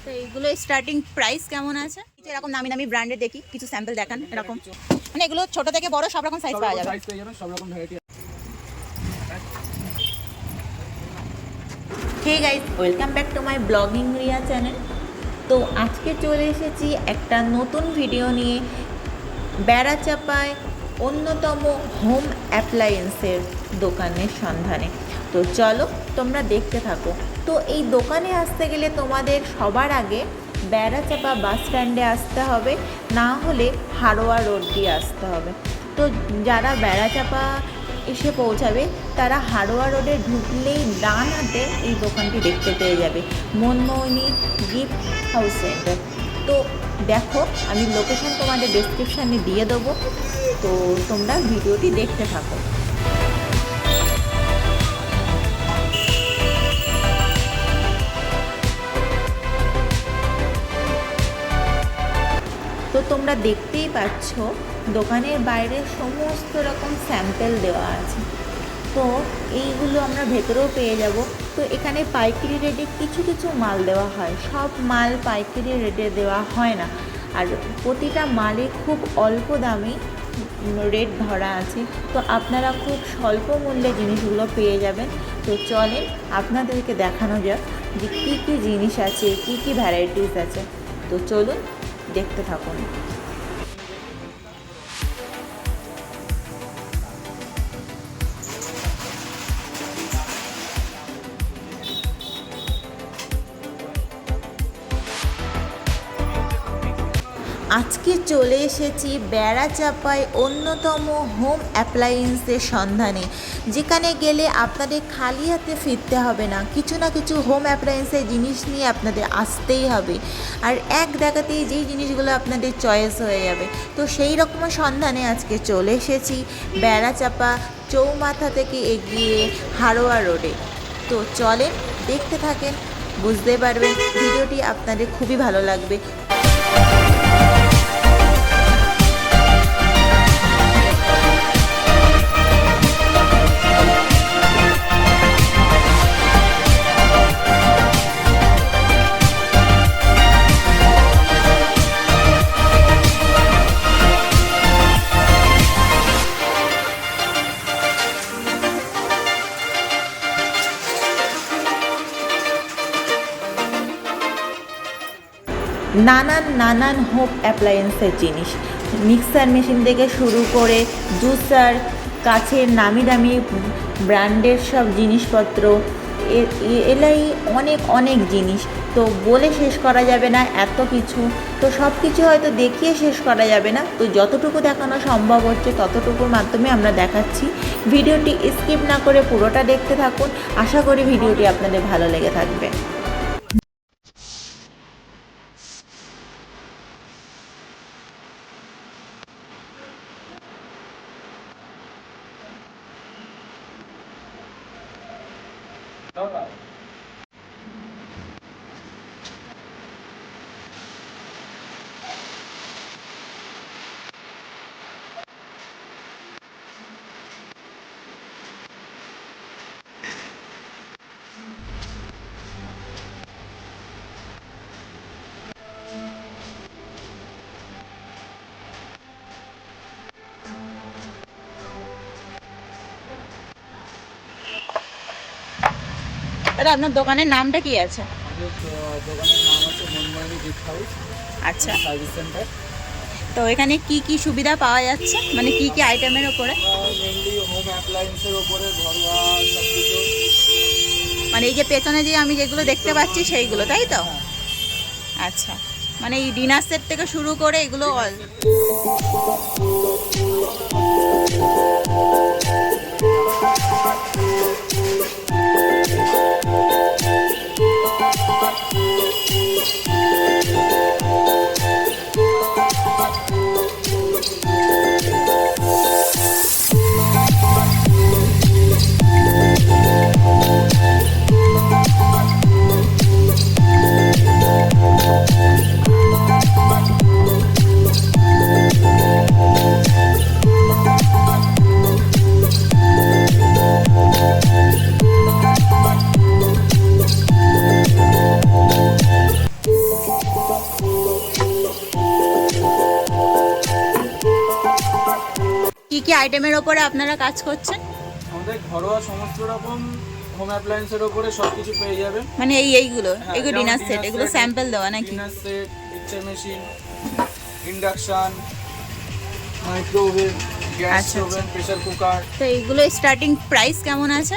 তো এইগুলো starting price কেমন আছে? এরকম নামি নামি ব্র্যান্ডের দেখি, কিছু স্যাম্পল দেখান। এরকম মানে এগুলো ছোট থেকে বড় সব রকম সাইজ পাওয়া যাবে। সব রকম variety. Hey guys, welcome back to my blogging Riya channel. তো আজকে চলে এসেছি একটা নতুন ভিডিও নিয়ে বেড়াচাঁপায় অন্যতম হোম অ্যাপ্লায়েন্সের দোকানের সন্ধানে। তো চলো তোমরা দেখতে থাকো। তো এই দোকানে আসতে গেলে তোমাদের সবার আগে বেড়াচাঁপা বাস স্ট্যান্ডে আসতে হবে, না হলে হারোয়া রোড দিয়ে আসতে হবে। তো যারা বেড়াচাঁপা এসে পৌঁছাবে তারা হারোয়া রোডে ঢুকলেই ডান হাতে এই দোকানটি দেখতে পেয়ে যাবে, মনমোহিনী গিফট হাউস সেন্টার। তো দেখো, আমি লোকেশন তোমাদের ডেসক্রিপশানে দিয়ে দেবো, তো তোমরা ভিডিওটি দেখতে থাকো। তো তোমরা দেখতেই পাচ্ছ দোকানের বাইরে সমস্ত রকম স্যাম্পেল দেওয়া আছে। তো এইগুলো আমরা ভেতরেও পেয়ে যাব। তো এখানে পাইকারি রেটে কিছু কিছু মাল দেওয়া হয়, সব মাল পাইকারি রেটে দেওয়া হয় না, আর প্রতিটা মালে খুব অল্প দামে রেট ধরা আছে। তো আপনারা খুব স্বল্প মূল্যে জিনিসগুলো পেয়ে যাবেন। তো চলেন আপনাদেরকে দেখানো যাক যে কী কী জিনিস আছে, কী কী ভ্যারাইটিস আছে। তো চলুন দেখতে থাকুন। আজকে চলে এসেছি বেড়াচাঁপায় অন্যতম হোম অ্যাপ্লায়েন্সের সন্ধানে, যেখানে গেলে আপনাদের খালি হাতে ফিরতে হবে না, কিছু না কিছু হোম অ্যাপ্লায়েন্সের জিনিস নিয়ে আপনাদের আসতেই হবে। আর এক দেখাতেই যেই জিনিসগুলো আপনাদের চয়েস হয়ে যাবে। তো সেই রকম সন্ধানে আজকে চলে এসেছি বেড়াচাঁপা চৌমাথা থেকে এগিয়ে হারোয়া রোডে। তো চলেন দেখতে থাকেন, বুঝতে পারবেন ভিডিওটি আপনাদের খুবই ভালো লাগবে। নানান হোম অ্যাপ্লায়েন্সের জিনিস, মিক্সার মেশিন থেকে শুরু করে জুসার, কাছের নামি দামি ব্র্যান্ডের সব জিনিসপত্র, এলাই অনেক জিনিস। তো বলে শেষ করা যাবে না এত কিছু। তো সব কিছু হয়তো দেখিয়ে শেষ করা যাবে না, তো যতটুকু দেখানো সম্ভব হচ্ছে ততটুকুর মাধ্যমে আমরা দেখাচ্ছি। ভিডিওটি স্কিপ না করে পুরোটা দেখতে থাকুন, আশা করি ভিডিওটি আপনাদের ভালো লেগে থাকবে। দাদা, আপনার দোকানের নামটা কি আছে? দোকানের নাম আছে মনমোহিনী গিফট হাউস। আচ্ছা, সার্ভিস সেন্টার। তো এখানে কি কি সুবিধা পাওয়া যাচ্ছে, মানে কি কি আইটেমের ওপরে? মেনলি হোম অ্যাপ্লায়েন্সের ওপরে ঘরোয়া সব কিছু। মানে এই যে পেছনে যে আমি যেগুলো দেখতে পাচ্ছি সেইগুলো, তাই তো? আচ্ছা, মানে এই ডিনার সেট থেকে শুরু করে এগুলো অল। আইটেমের ওপরে আপনারা কাজ করছেন? আমাদের ঘরোয়া সমস্ত রকম হোম অ্যাপ্লায়েন্সের ওপরে সব কিছু পেয়ে যাবেন। মানে এইগুলো হ্যাঁ, এগুলো যেমন ডিনার সেট, dinner এগুলো set, স্যাম্পল দেওয়া নাকি? Dinner set, mixture machine, induction, micro oven, gas আচ্ছা, ওভেন, প্রেসার কুকার। তো এইগুলো স্টার্টিং প্রাইস কেমন আছে?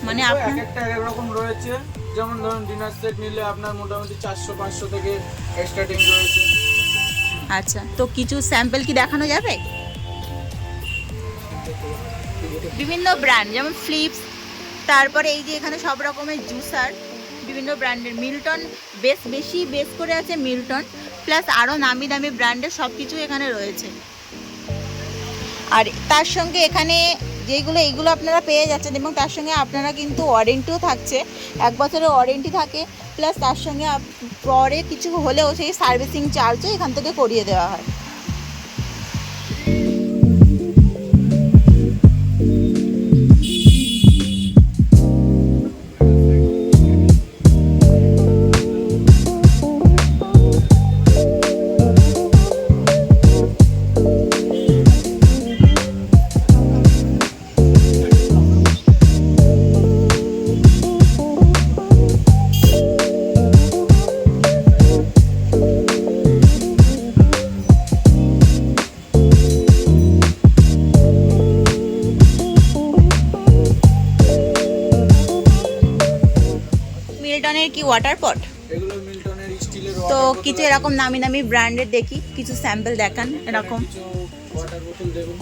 মানে এক আপনার একটা এক এক রকম রয়েছে। যেমন ধরুন ডিনার সেট নিলে আপনার মোটামুটি 400-500 থেকে স্টার্টিং রয়েছে। আচ্ছা, তো কিছু স্যাম্পল কি দেখানো যাবে? বিভিন্ন ব্র্যান্ড যেমন ফ্লিপস, তারপরে এই যে এখানে সব রকমের জুসার, বিভিন্ন ব্র্যান্ডের, মিল্টন বেশি করে আছে মিল্টন, প্লাস আরও নামি দামি ব্র্যান্ডের সব কিছু এখানে রয়েছে। আর তার সঙ্গে এখানে এইগুলো আপনারা পেয়ে যাচ্ছেন, এবং তার সঙ্গে আপনারা কিন্তু ওয়ারেন্টিও থাকছে, 1 বছরের ওয়ারেন্টি থাকে, প্লাস তার সঙ্গে পরে কিছু হলেও সেই সার্ভিসিং চার্জও এখান থেকে করিয়ে দেওয়া হয়। মিল্টনের কি ওয়াটার পট? এগুলো মিল্টনের স্টিলের তো ওয়াটার কিছু এরকম নামি নামি ব্র্যান্ডের দেখি, কিছু স্যাম্পল দেখান এরকম। কিছু ওয়াটার বোতল দেখুন।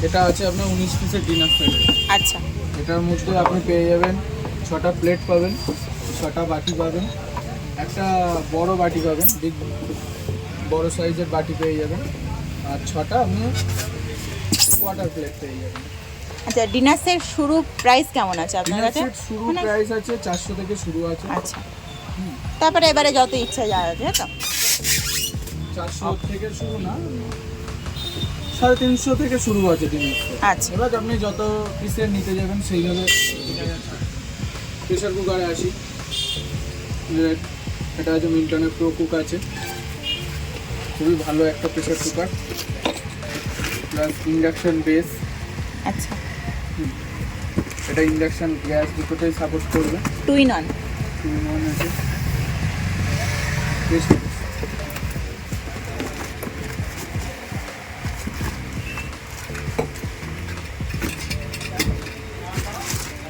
এটা আছে আপনার 19 পিসের ডিনার সেট। আচ্ছা, এটার মধ্যে আপনি পেয়ে যাবেন 6টা প্লেট পাবেন, 6টা বাটি পাবেন, একটা বড় বাটি পাবেন, বড় সাইজের বাটি পেয়ে যাবেন, আর 6টা আপনি ওয়াটার প্লেট পেয়ে যাবেন। আচ্ছা, ডিনার সেট শুরু প্রাইস কেমন আছে আপনার ডিনার কাছে? সেট শুরু মানে- প্রাইস আছে 400 থেকে শুরু আছে। আচ্ছা, তারপরে এবারে যত ইচ্ছা যাওয়া যাবে, তো 400 থেকে শুরু না, 350 থেকে শুরু আছে ডিনার সেট। আচ্ছা, এবার আপনি যত পিসের নিতে যাবেন সেইভাবে। প্রেসার কুকারে আসি, এটা হচ্ছে মিল্টনের প্রো কুক আছে, খুবই ভালো একটা pressure cooker, plus induction base. আচ্ছা, এটা ইন্ডাকশন গ্যাস দুটোটাই সাপোর্ট করবে। 2 in 1। 2 in 1 আছে।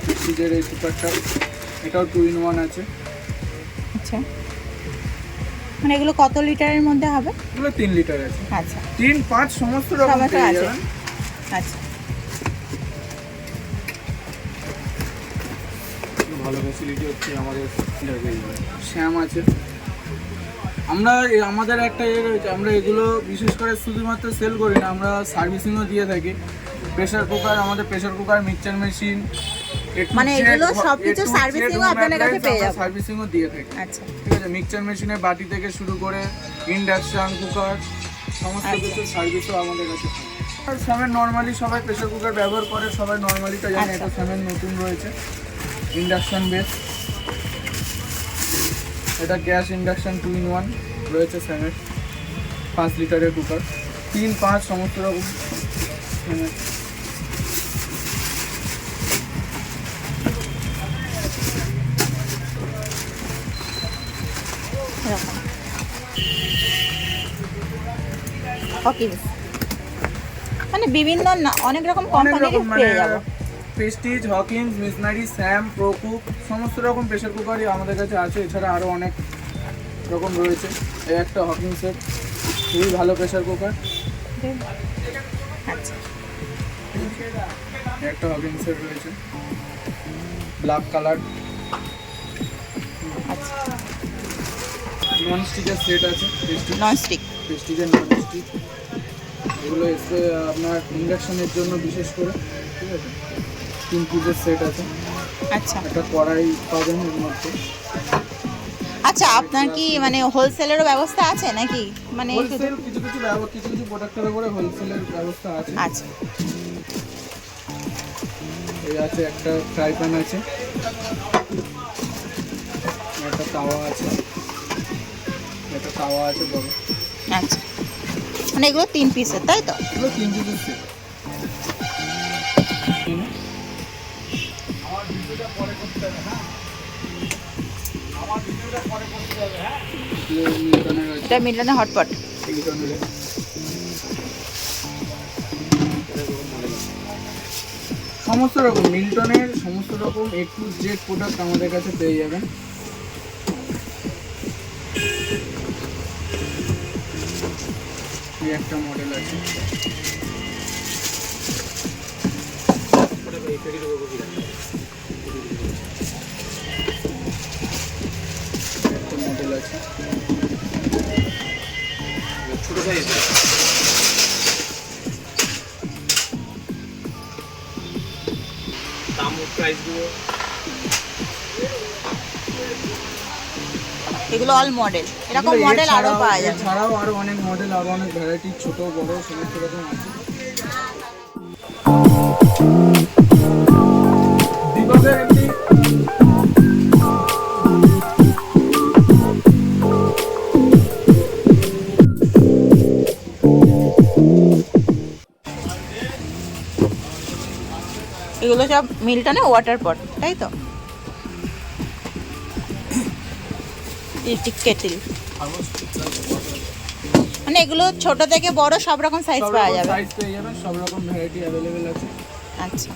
প্রেস্টিজের এই কুকারটা, এটাও 2 in 1 আছে। আচ্ছা, মানে এগুলো কত লিটারের মধ্যে হবে? এগুলো 3 লিটার আছে, আচ্ছা, 3-5 সমস্ত রকম সমস্ত পেয়ে আছে। যাবেন। আচ্ছা, ভালো ফ্যাসিলিটি হচ্ছে আমাদের শ্যাম আছে। আমাদের একটা রয়েছে, আমরা এগুলো বিশেষ করে শুধুমাত্র সেল করি না, আমরা সার্ভিসিংও দিয়ে থাকি। প্রেসার কুকার, আমাদের প্রেসার কুকার, মিক্সচার মেশিন, মানে এগুলো সবকিছু সার্ভিসিংও আপনাদের কাছে পেয়ে যাবেন। সার্ভিসিংও দিয়ে থাকি। আচ্ছা, ঠিক আছে, মিক্সচার মেশিনের বাটি থেকে শুরু করে ইন্ডাকশন কুকার সমস্ত কিছু সার্ভিসও আমাদের কাছে পায়। আর স্যামের নর্মালি সবাই প্রেসার কুকার ব্যবহার করে, সবাই নর্মালিটা জানে। আচ্ছা। এটা স্যামের নতুন রয়েছে ইন্ডাকশন বেস। এটা গ্যাস ইন্ডাকশন 2 in 1 রয়েছে স্যামের, 5 লিটারের কুকার, 3-5 সমস্ত রকম স্যামের। এরকম হকিংস, মানে বিভিন্ন অনেক রকম অনেক কোম্পানির রকম মানে পেয়ে যাবো। প্রেস্টিজ, হকিংস, মিসনারি, স্যাম, প্রো কুক সমস্ত রকম প্রেসার কুকারই আমাদের কাছে আছে। এছাড়া আরও অনেক রকম রয়েছে। এই একটা হকিংসের খুবই ভালো প্রেসার কুকার, আচ্ছা, একটা হকিংসের রয়েছে ব্ল্যাক কালার। আচ্ছা, নন স্টিকের সেট আছে, ননস্টিক। প্রেস্টিজের নন স্টিক। এগুলো এসে আপনার ইন্ডাকশনের জন্য বিশেষ করে, ঠিক আছে। 3 পিসের সেট আছে। আচ্ছা, একটা কড়াই পাবেন এর মধ্যে। আচ্ছা, আপনার কি মানে হোলসেলেরও ব্যবস্থা আছে নাকি? মানে হোলসেল কিছু কিছু প্রোডাক্টের উপরে হোলসেলের ব্যবস্থা আছে। আচ্ছা, এই আছে একটা ফ্রাই প্যান আছে, একটা তাওয়া আছে, বড় আচ্ছা, মানে এগুলো 3 পিসের, তাই তো? এগুলো 3 পিসের সেট। আমার ভিডিওটা পরে করতে হবে, হ্যাঁ আমার ভিডিওটা পরে করতে হবে, হ্যাঁ। মিল্টনের আছে, এটা মিল্টনের হটপট। মিল্টনের সমস্ত রকম, মিল্টনের সমস্ত রকম A to Z প্রোডাক্ট আমাদের কাছে পেয়ে যাবেন। এই একটা মডেল আছে, একটা মডেল আছে, ছোট সাইজ। দাম প্রাইস গুলো এগুলো অল মডেল, এরকম মডেল আরো পাওয়া যাবে। এছাড়াও আরো অনেক মডেল, আরো অনেক ভ্যারাইটি, ছোট বড় সমস্ত রকম আছে। দীপকের এমনি এগুলো সব মিল্টনে ওয়াটার পট, তাই তো? ইলেকট্রিক কেটেল, মানে এগুলো ছোট থেকে বড় সব রকম সাইজ পাওয়া যাবে। সাইজ পেয়ে যাবেন, সব রকম ভ্যারাইটি অ্যাভেলেবেল আছে। আচ্ছা,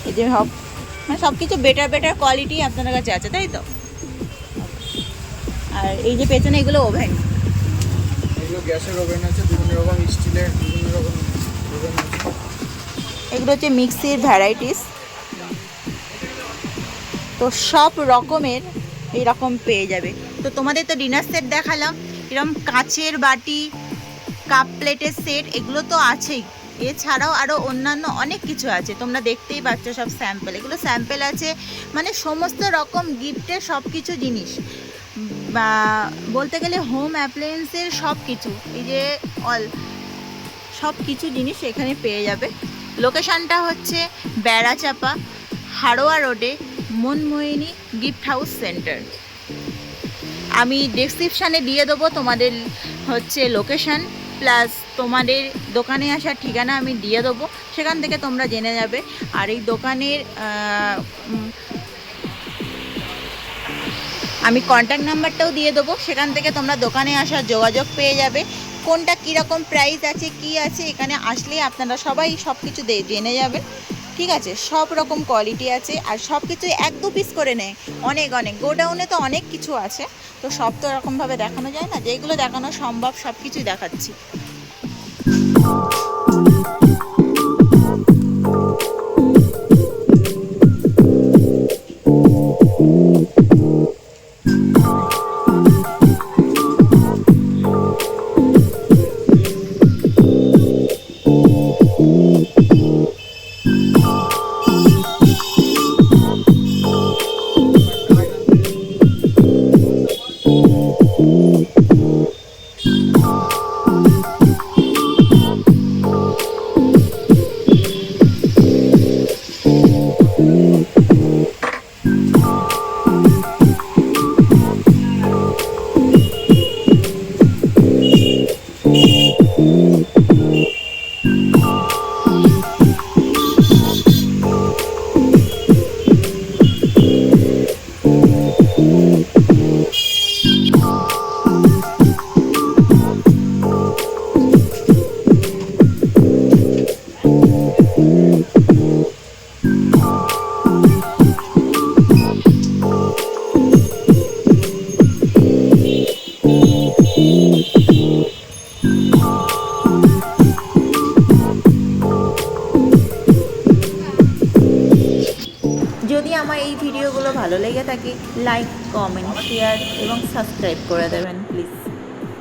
এই যে সব মানে সব কিছু বেটার কোয়ালিটি আপনার কাছে আছে, তাই তো? আর এই যে পেছনে এগুলো ওভেন, এগুলো গ্যাসের ওভেন আছে, বিভিন্ন রকম স্টিলের বিভিন্ন রকম ওভেন আছে। এগুলো হচ্ছে মিক্সির ভ্যারাইটিস। তো সব রকমের এইরকম পেয়ে যাবে। তো তোমাদের তো ডিনার সেট দেখালাম, এরকম কাচের বাটি, কাপ প্লেটের সেট, এগুলো তো আছেই। এছাড়াও আরও অন্যান্য অনেক কিছু আছে, তোমরা দেখতেই পাচ্ছ সব স্যাম্পল। এগুলো স্যাম্পল আছে, মানে সমস্ত রকম গিফটের সব কিছু জিনিস, বা বলতে গেলে হোম অ্যাপ্লায়েন্সের সব কিছু, এই যে অল সব কিছু জিনিস এখানে পেয়ে যাবে। লোকেশানটা হচ্ছে বেড়াচাপা, হাড়োয়া রোডে, মনমোহিনী গিফট হাউস সেন্টার। আমি ডেসক্রিপশানে দিয়ে দেবো তোমাদের হচ্ছে লোকেশান, প্লাস তোমাদের দোকানে আসার ঠিকানা আমি দিয়ে দেবো, সেখান থেকে তোমরা জেনে যাবে। আর এই দোকানের আমি কন্ট্যাক্ট নাম্বারটাও দিয়ে দেবো, সেখান থেকে তোমরা দোকানে আসার যোগাযোগ পেয়ে যাবে। কোনটা কীরকম প্রাইস আছে, কি আছে, এখানে আসলে আপনারা সবাই সব কিছু জেনে যাবেন। ঠিক আছে, সব রকম কোয়ালিটি আছে, আর সব কিছু 1-2 পিস করে নেয়, অনেক গোডাউনে তো অনেক কিছু আছে। তো সব তো এরকমভাবে দেখানো যায় না, যেগুলো দেখানো সম্ভব সব কিছুই দেখাচ্ছি। যদি আমার এই ভিডিওগুলো ভালো লেগে থাকে, লাইক, কমেন্ট, শেয়ার এবং সাবস্ক্রাইব করে দেবেন।